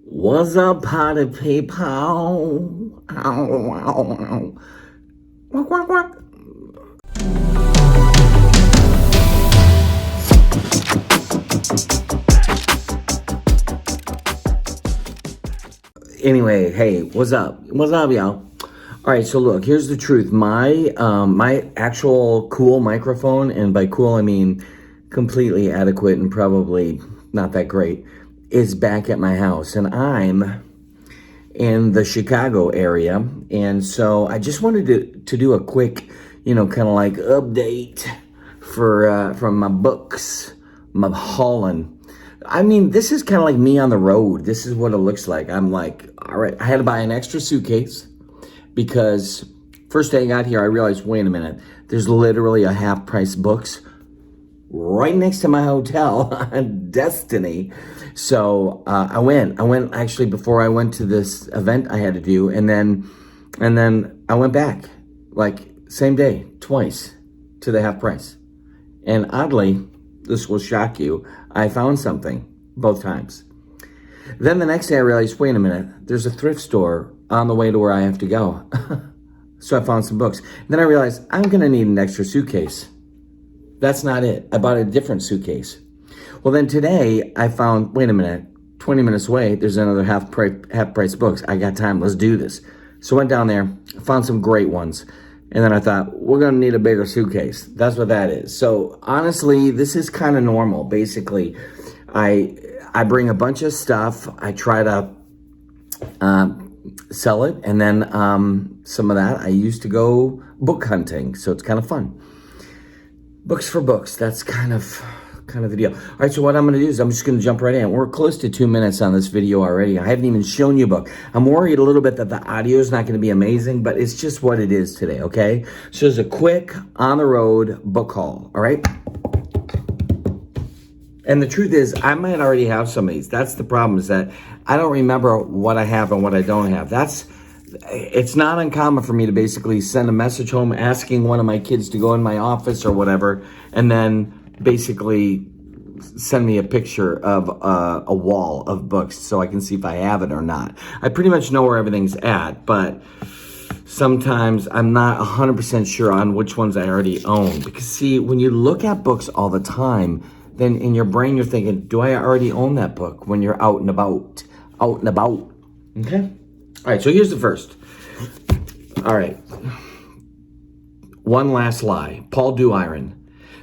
What's up, potty people? Ow, ow, ow. Quack, quack, quack. Anyway, hey, what's up? What's up, y'all? All right, so look, here's the truth. My actual cool microphone, and by cool I mean completely adequate and probably not that great, is back at my house, and I'm in the Chicago area, and so I just wanted to do a quick, kind of like update from my books, my hauling. I mean, this is kind of like me on the road. This is what it looks like. I'm like, all right, I had to buy an extra suitcase because first day I got here, I realized, wait a minute, there's literally a half price books right next to my hotel on Destiny. So I went actually before I went to this event I had to do, and then I went back like same day twice to the half price. And oddly, this will shock you, I found something both times. Then the next day I realized, wait a minute, there's a thrift store on the way to where I have to go. So I found some books. Then I realized I'm gonna need an extra suitcase. That's not it. I bought a different suitcase. Well, then today I found, wait a minute, 20 minutes away, there's another half price books. I got time, let's do this. So I went down there, found some great ones. And then I thought, we're gonna need a bigger suitcase. That's what that is. So honestly, this is kind of normal. Basically, I bring a bunch of stuff. I try to sell it. And then some of that I use to go book hunting. So it's kind of fun. Books for books. That's kind of the deal. All right, so what I'm going to do is I'm just going to jump right in. We're close to 2 minutes on this video already. I haven't even shown you a book. I'm worried a little bit that the audio is not going to be amazing, but it's just what it is today, okay? So there's a quick on-the-road book haul, all right? And the truth is, I might already have some of these. That's the problem, is that I don't remember what I have and what I don't have. It's not uncommon for me to basically send a message home asking one of my kids to go in my office or whatever, and then basically send me a picture of a wall of books so I can see if I have it or not. I pretty much know where everything's at, but sometimes I'm not 100% sure on which ones I already own. Because see, when you look at books all the time, then in your brain you're thinking, do I already own that book when you're out and about? Okay? All right, so here's the first. All right. One Last Lie, Paul Duiron.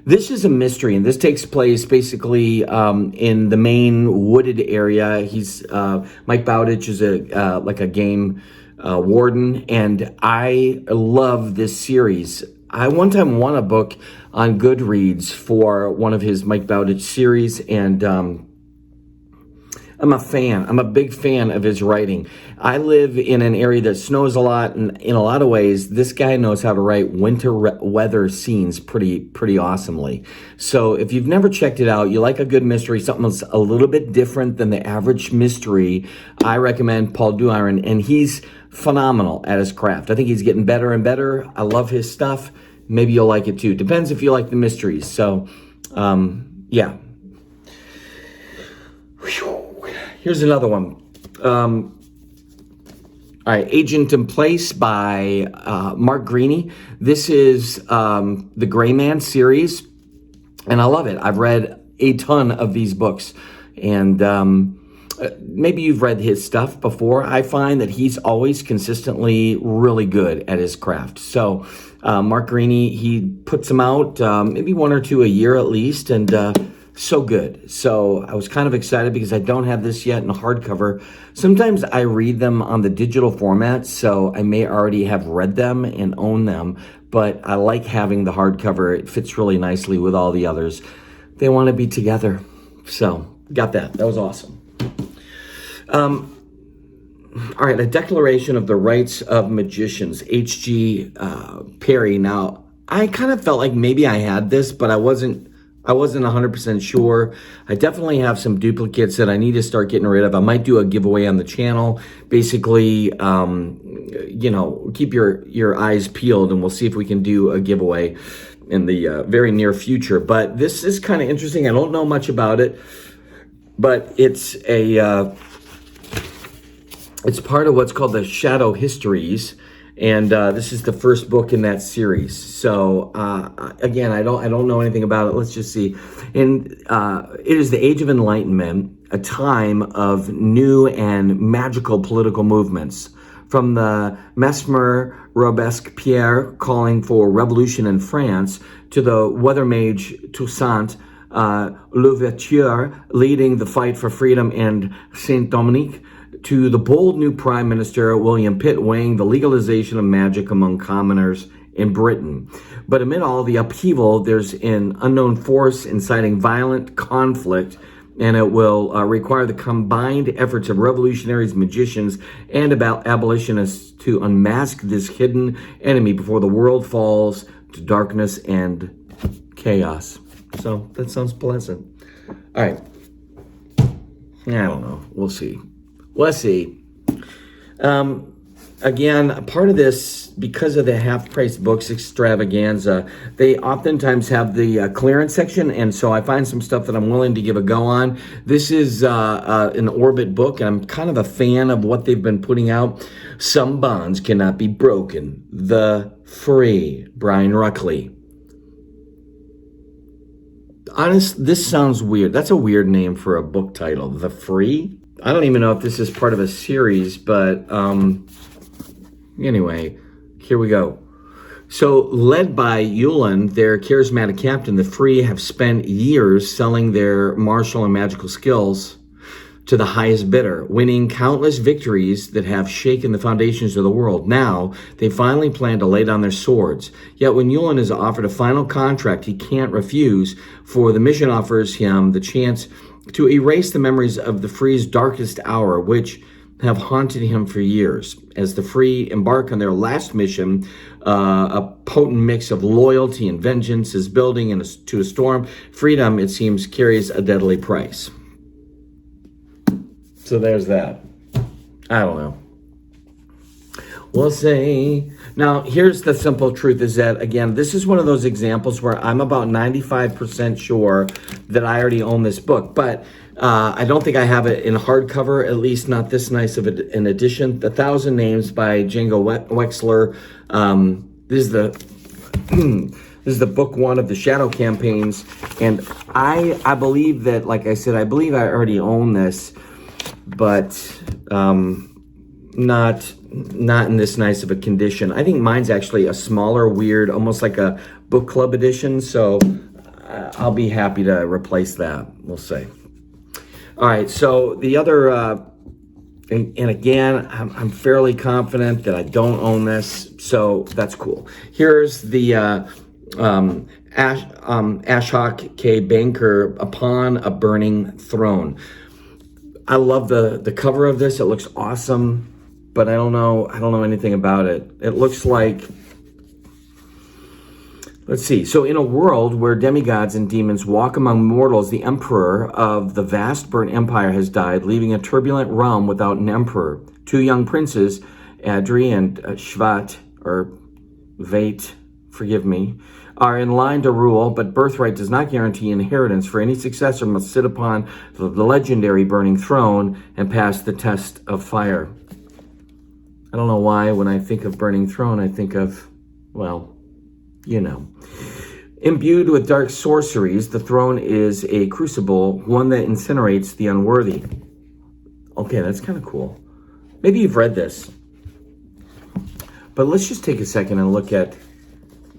This is a mystery, and this takes place basically in the Maine wooded area. He's Mike Bowditch is like a game warden, and I love this series. I one time won a book on Goodreads for one of his Mike Bowditch series, and I'm a fan. I'm a big fan of his writing. I live in an area that snows a lot, and in a lot of ways, this guy knows how to write winter weather scenes pretty awesomely. So if you've never checked it out, you like a good mystery, something that's a little bit different than the average mystery, I recommend Paul Duiron, and he's phenomenal at his craft. I think he's getting better and better. I love his stuff. Maybe you'll like it too. Depends if you like the mysteries. So, yeah. Here's another one. All right, Agent in Place by Mark Greaney. This is the Gray Man series, and I love it. I've read a ton of these books, and maybe you've read his stuff before. I find that he's always consistently really good at his craft. So Mark Greaney, he puts them out maybe one or two a year at least, and so good. So I was kind of excited because I don't have this yet in hardcover. Sometimes I read them on the digital format, so I may already have read them and own them, but I like having the hardcover. It fits really nicely with all the others. They want to be together. So got that. That was awesome. All right, A Declaration of the Rights of Magicians, H.G. Perry. Now, I kind of felt like maybe I had this, but I wasn't 100% sure. I definitely have some duplicates that I need to start getting rid of. I might do a giveaway on the channel. Basically, keep your eyes peeled, and we'll see if we can do a giveaway in the very near future. But this is kind of interesting. I don't know much about it, but it's a It's part of what's called the Shadow Histories, and this is the first book in that series. So again, I don't know anything about it. Let's just see. And it is the Age of Enlightenment, a time of new and magical political movements. From the Mesmer Robespierre calling for revolution in France to the weather mage Toussaint Louverture leading the fight for freedom in Saint-Dominique, to the bold new Prime Minister William Pitt weighing the legalization of magic among commoners in Britain. But amid all the upheaval, there's an unknown force inciting violent conflict, and it will require the combined efforts of revolutionaries, magicians, and abolitionists to unmask this hidden enemy before the world falls to darkness and chaos. So that sounds pleasant. All right. I don't know. We'll see. Let's see. Again, part of this, because of the half-price books extravaganza, they oftentimes have the clearance section, and so I find some stuff that I'm willing to give a go on. This is an Orbit book, and I'm kind of a fan of what they've been putting out. Some bonds cannot be broken. The Free, Brian Ruckley. Honest, this sounds weird. That's a weird name for a book title. The Free? I don't even know if this is part of a series, but anyway, here we go. So, led by Yulin, their charismatic captain, the Free have spent years selling their martial and magical skills to the highest bidder, winning countless victories that have shaken the foundations of the world. Now, they finally plan to lay down their swords. Yet when Yulin is offered a final contract he can't refuse, for the mission offers him the chance to erase the memories of the Free's darkest hour, which have haunted him for years. As the Free embark on their last mission, a potent mix of loyalty and vengeance is building to a storm. Freedom, it seems, carries a deadly price. So there's that. I don't know. We'll see. Now, here's the simple truth is that, again, this is one of those examples where I'm about 95% sure that I already own this book. But I don't think I have it in hardcover, at least not this nice of an edition. The Thousand Names by Django Wexler. This is the this is the book one of the Shadow Campaigns. And I believe that, like I said, I believe I already own this, but not in this nice of a condition. I think mine's actually a smaller, weird, almost like a book club edition. So I'll be happy to replace that. We'll see. All right. So the other, and again, I'm fairly confident that I don't own this. So that's cool. Here's the Ashok K. Banker, Upon a Burning Throne. I love the cover of this. It looks awesome. But I don't know anything about it. It looks like, let's see. So in a world where demigods and demons walk among mortals, the emperor of the vast burnt empire has died, leaving a turbulent realm without an emperor. Two young princes, Adri and Shvat, or Vate, forgive me, are in line to rule, but birthright does not guarantee inheritance, for any successor must sit upon the legendary burning throne and pass the test of fire. I don't know why when I think of Burning Throne, I think of, well, you know. Imbued with dark sorceries, the throne is a crucible, one that incinerates the unworthy. Okay, that's kind of cool. Maybe you've read this. But let's just take a second and look at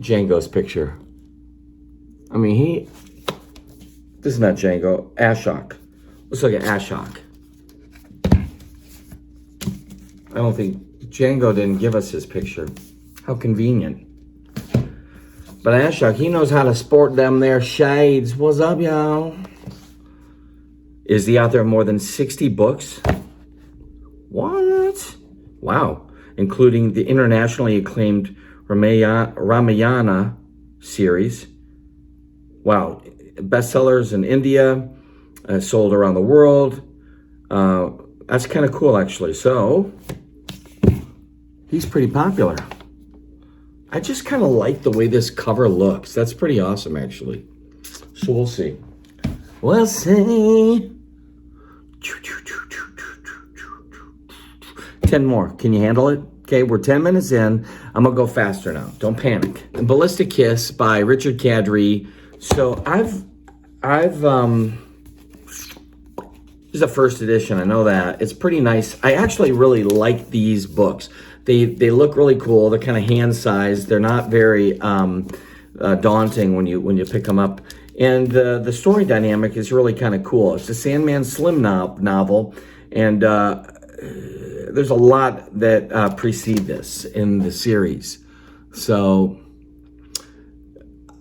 Django's picture. I mean, this is not Django, Ashok. Let's look at Ashok. I don't think Django didn't give us his picture. How convenient. But Ashok, he knows how to sport them there shades. What's up, y'all? Is the author of more than 60 books. What? Wow. Including the internationally acclaimed Ramayana series. Wow. Bestsellers in India, sold around the world. That's kind of cool, actually. So, he's pretty popular. I just kind of like the way this cover looks. That's pretty awesome, actually. So we'll see. We'll see. 10 more. Can you handle it? Okay, we're 10 minutes in. I'm gonna go faster now. Don't panic. Ballistic Kiss by Richard Kadri. So I've this is a first edition. I know that. It's pretty nice. I actually really like these books. They look really cool. They're kind of hand-sized. They're not very daunting when you pick them up. And the story dynamic is really kind of cool. It's a Sandman Slim novel, and there's a lot that precede this in the series. So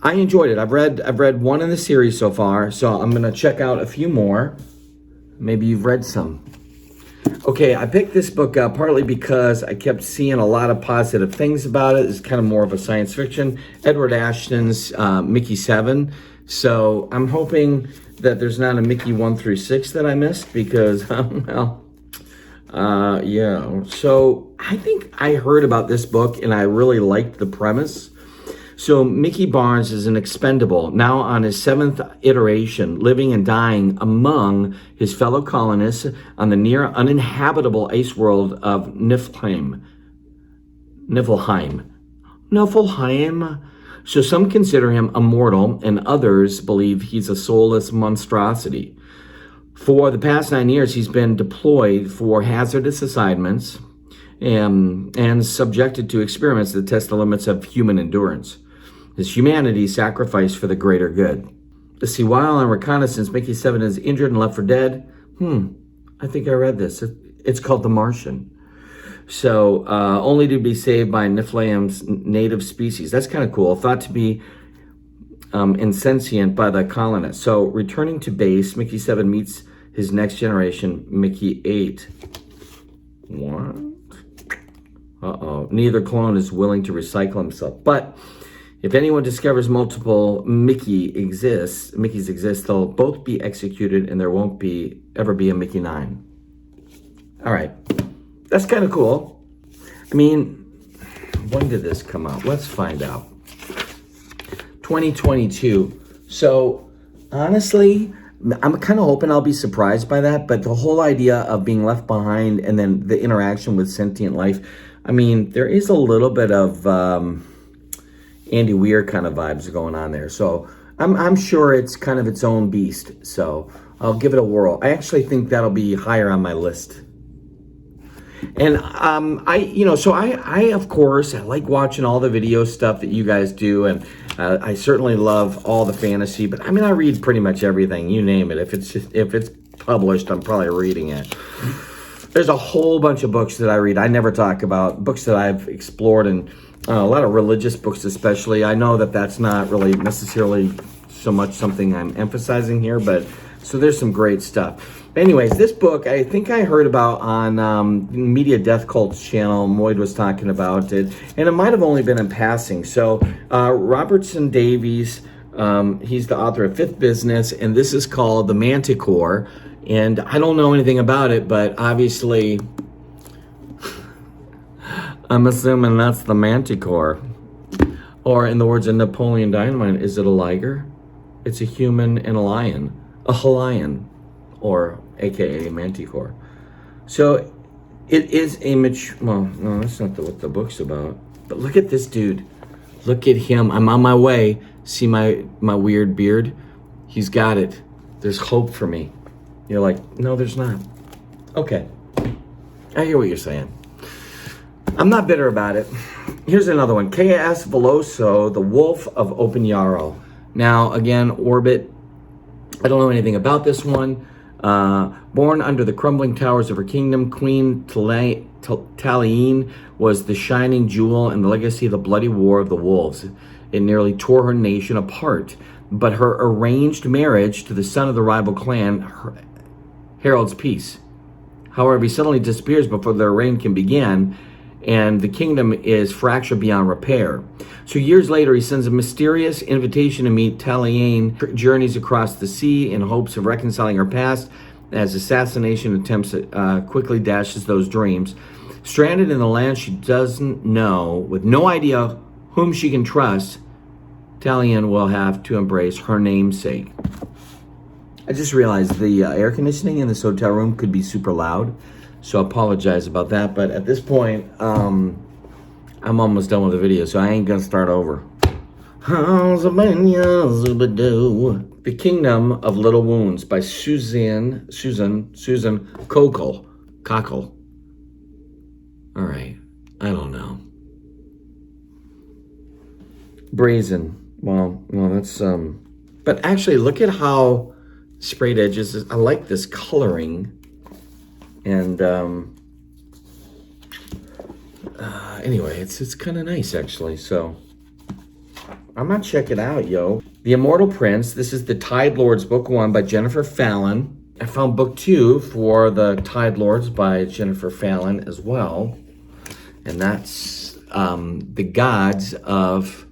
I enjoyed it. I've read one in the series so far, so I'm gonna check out a few more. Maybe you've read some. Okay, I picked this book up partly because I kept seeing a lot of positive things about it. It's kind of more of a science fiction. Edward Ashton's Mickey 7. So I'm hoping that there's not a Mickey 1 through 6 that I missed because, well, yeah. So I think I heard about this book and I really liked the premise. So Mickey Barnes is an expendable, now on his 7th iteration, living and dying among his fellow colonists on the near uninhabitable ice world of Niflheim. So some consider him immortal, and others believe he's a soulless monstrosity. For the past 9 years, he's been deployed for hazardous assignments and subjected to experiments that test the limits of human endurance. His humanity sacrificed for the greater good. Let's see, while on reconnaissance, Mickey 7 is injured and left for dead. I think I read this. It's called The Martian. So, only to be saved by Niflheim's native species. That's kind of cool. Thought to be insentient by the colonists. So, returning to base, Mickey 7 meets his next generation, Mickey 8. What? Uh-oh. Neither clone is willing to recycle himself. But if anyone discovers multiple Mickey's exist, they'll both be executed and there won't ever be a Mickey 9. All right. That's kind of cool. I mean, when did this come out? Let's find out. 2022. So, honestly, I'm kind of hoping I'll be surprised by that, but the whole idea of being left behind and then the interaction with sentient life, I mean, there is a little bit of Andy Weir kind of vibes going on there. So I'm sure it's kind of its own beast. So I'll give it a whirl. I actually think that'll be higher on my list. And I of course, I like watching all the video stuff that you guys do, and I certainly love all the fantasy. But I mean, I read pretty much everything, you name it. If it's published, I'm probably reading it. There's a whole bunch of books that I read. I never talk about books that I've explored, and a lot of religious books, especially. I know that that's not really necessarily so much something I'm emphasizing here, but so there's some great stuff. Anyways, this book I think I heard about on Media Death Cult's channel. Moyd was talking about it, and it might have only been in passing. So Robertson Davies, he's the author of Fifth Business, and this is called The Manticore. And I don't know anything about it, but obviously I'm assuming that's the Manticore. Or in the words of Napoleon Dynamite, is it a liger? It's a human and a lion. A Halion, or AKA Manticore. So it is a well, no, that's not what the book's about. But look at this dude. Look at him. I'm on my way. See my weird beard? He's got it. There's hope for me. You're like, no, there's not. Okay. I hear what you're saying. I'm not bitter about it. Here's another one. K.S. Veloso, The Wolf of Open Yarrow. Now, again, Orbit. I don't know anything about this one. Born under the crumbling towers of her kingdom, Queen Taliene was the shining jewel and the legacy of the bloody war of the wolves. It nearly tore her nation apart. But her arranged marriage to the son of the rival clan heralds peace. However, he suddenly disappears before their reign can begin, and the kingdom is fractured beyond repair. So years later, he sends a mysterious invitation to meet Taliene, journeys across the sea in hopes of reconciling her past, as assassination attempts quickly dashes those dreams. Stranded in the land she doesn't know, with no idea whom she can trust, Taliene will have to embrace her namesake. I just realized the air conditioning in this hotel room could be super loud. So I apologize about that. But at this point, I'm almost done with the video, so I ain't gonna start over. The Kingdom of Little Wounds by Susan Cockle. All right, I don't know. Brazen. Well, no, that's but actually, look at how sprayed edges is. I like this coloring, and anyway, it's kind of nice actually. So I'm gonna check it out, yo. The Immortal Prince. This is the Tide Lords book 1 by Jennifer Fallon. I found book 2 for the Tide Lords by Jennifer Fallon as well, and that's the Gods of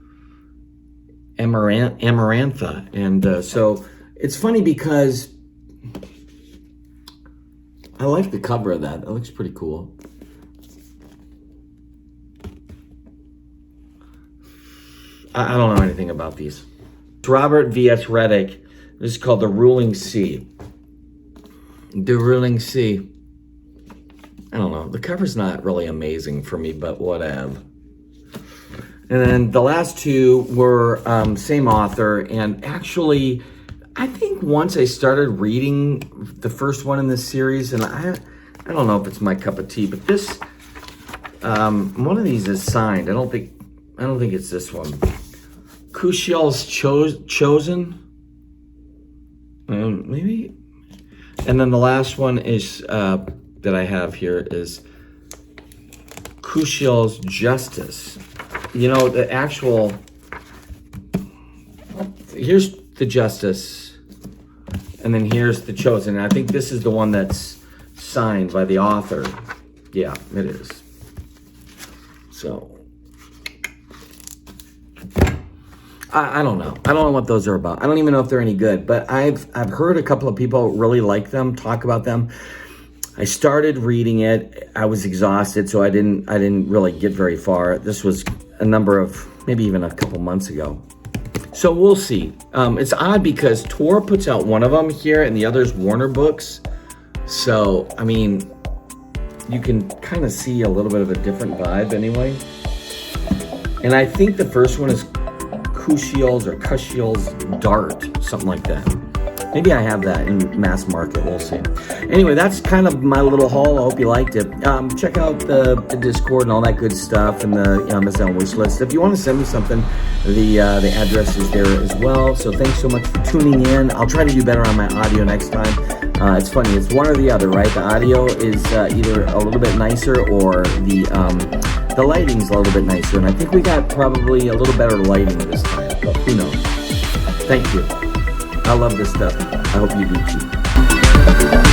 Amarantha. And so it's funny because I like the cover of that. It looks pretty cool. I don't know anything about these. It's Robert V.S. Reddick. This is called The Ruling Sea. The Ruling Sea. I don't know. The cover's not really amazing for me, but whatever. And then the last 2 were same author. And actually, I think once I started reading the first one in this series, and I don't know if it's my cup of tea, but this one of these is signed. I don't think it's this one. Kushiel's Chosen. Maybe. And then the last one is that I have here is Kushiel's Justice. You know, the actual, here's the Justice, and then here's the Chosen. And I think this is the one that's signed by the author. Yeah, it is. So, I don't know. I don't know what those are about. I don't even know if they're any good, but I've heard a couple of people really like them, talk about them. I started reading it. I was exhausted, so I didn't really get very far. This was a number of, maybe even a couple months ago. So we'll see. It's odd because Tor puts out one of them here and the other's Warner Books. So, I mean, you can kind of see a little bit of a different vibe anyway. And I think the first one is Kushiel's Dart, something like that. Maybe I have that in mass market. We'll see. Anyway, that's kind of my little haul. I hope you liked it. Check out the Discord and all that good stuff and the Amazon wish list. If you want to send me something, the address is there as well. So thanks so much for tuning in. I'll try to do better on my audio next time. It's funny. It's one or the other, right? The audio is either a little bit nicer or the lighting's a little bit nicer. And I think we got probably a little better lighting this time, but who knows? Thank you. I love this stuff. I hope you do too.